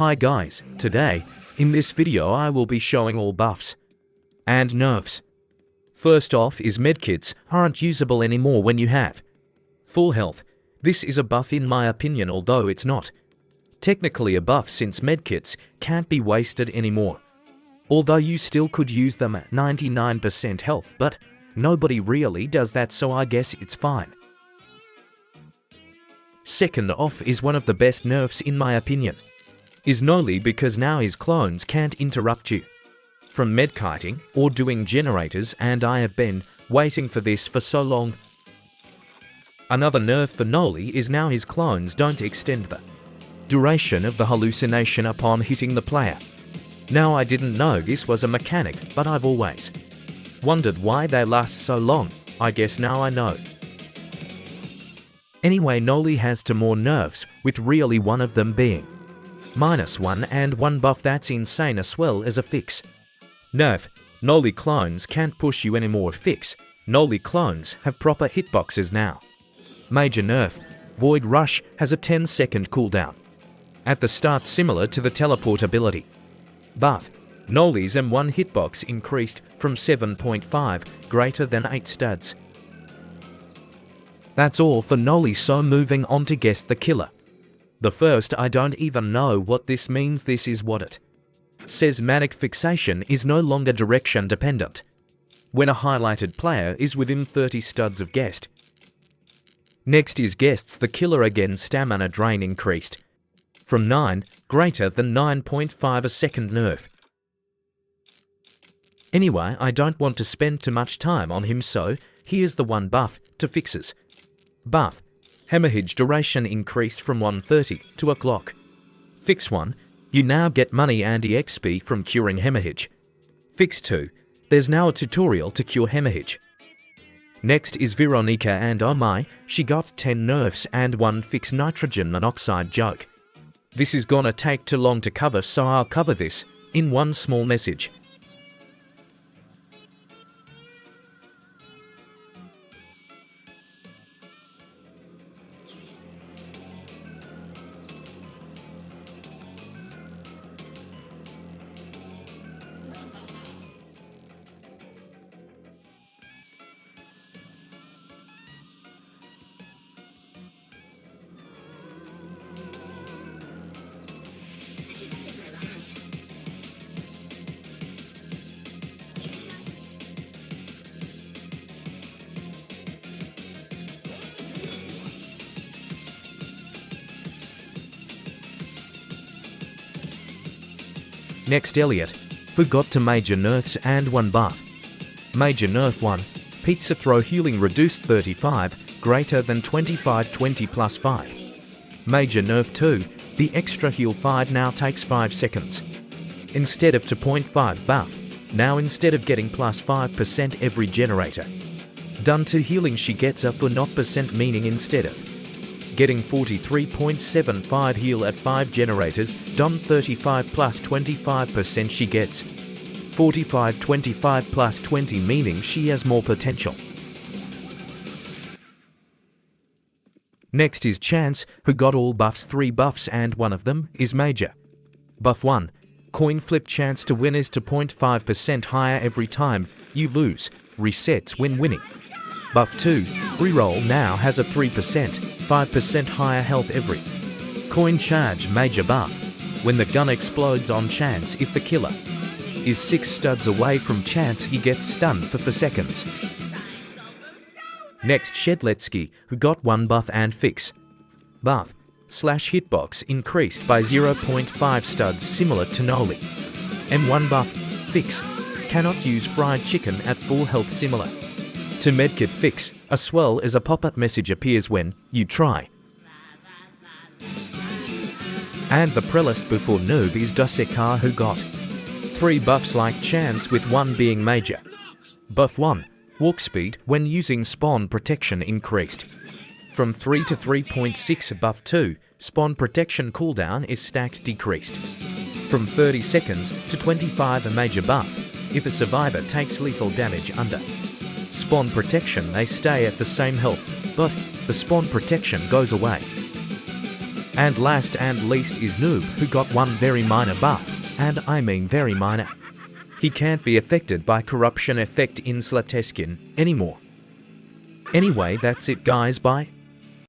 Hi guys, today, in this video I will be showing all buffs and nerfs. First off is medkits aren't usable anymore when you have full health. This is a buff in my opinion, although it's not technically a buff since medkits can't be wasted anymore. Although you still could use them at 99% health, but nobody really does that, so I guess it's fine. Second off is one of the best nerfs in my opinion. Is Noli, because now his clones can't interrupt you from medkiting or doing generators, and I have been waiting for this for so long. Another nerf for Noli is now his clones don't extend the duration of the hallucination upon hitting the player. Now I didn't know this was a mechanic, but I've always wondered why they last so long. I guess now I know. Anyway, Noli has two more nerfs, with really one of them being -1 and 1 buff. That's insane, as well as a fix. Nerf: Noli clones can't push you anymore. Fix: Noli clones have proper hitboxes now. Major nerf: Void Rush has a 10-second cooldown at the start, similar to the teleport ability. Buff: Noli's M1 hitbox increased from 7.5 greater than 8 studs. That's all for Noli, so moving on to Guess the Killer. The first, I don't even know what this means. This is what it says: manic fixation is no longer direction dependent when a highlighted player is within 30 studs of guest. Next is Guess the Killer again. Stamina drain increased from 9 greater than 9.5 a second nerf. Anyway, I don't want to spend too much time on him, so here's the one buff to fixes. Buff: hemorrhage duration increased from 1:30 to o'clock. Fix 1: you now get money and EXP from curing hemorrhage. Fix 2: there's now a tutorial to cure hemorrhage. Next is Veronica, and oh my, she got 10 nerfs and 1 fix: nitrogen monoxide joke. This is gonna take too long to cover, so I'll cover this in one small message. Next, Elliot, who got to major nerfs and 1 buff. Major nerf 1: pizza throw healing reduced 35 greater than 25/20 plus 5. Major nerf 2: the extra heal 5 now takes 5 seconds instead of 2.5 buff. Now instead of getting plus 5% every generator done to healing, she gets a for 0%, meaning instead of getting 43.75 heal at 5 generators done 35 plus 25%, she gets 45/25 plus 20, meaning she has more potential. Next is Chance, who got all buffs, 3 buffs, and one of them is major. Buff 1: coin flip chance to win is 2.5% higher every time you lose, resets when winning. Buff 2: reroll now has a 5% higher health every coin charge. Major buff: when the gun explodes on Chance, if the killer is 6 studs away from Chance, he gets stunned for 4 seconds. Next, Shedletsky, who got 1 buff and fix. Buff: /hitbox increased by 0.5 studs, similar to Noli. M1 buff. Fix: cannot use fried chicken at full health, similar to medkit. Fix: a swell as a pop-up message appears when you try. And the prelist before noob is Dusekar, who got 3 buffs like Chance, with 1 being major. Buff 1: walk speed when using spawn protection increased from 3 to 3.6. Buff 2: spawn protection cooldown is stacked decreased from 30 seconds to 25. A major buff: if a survivor takes lethal damage under spawn protection, they stay at the same health, but the spawn protection goes away. And last and least is Noob, who got one very minor buff, and I mean very minor. He can't be affected by corruption effect in Slateskin anymore. Anyway, that's it guys, bye.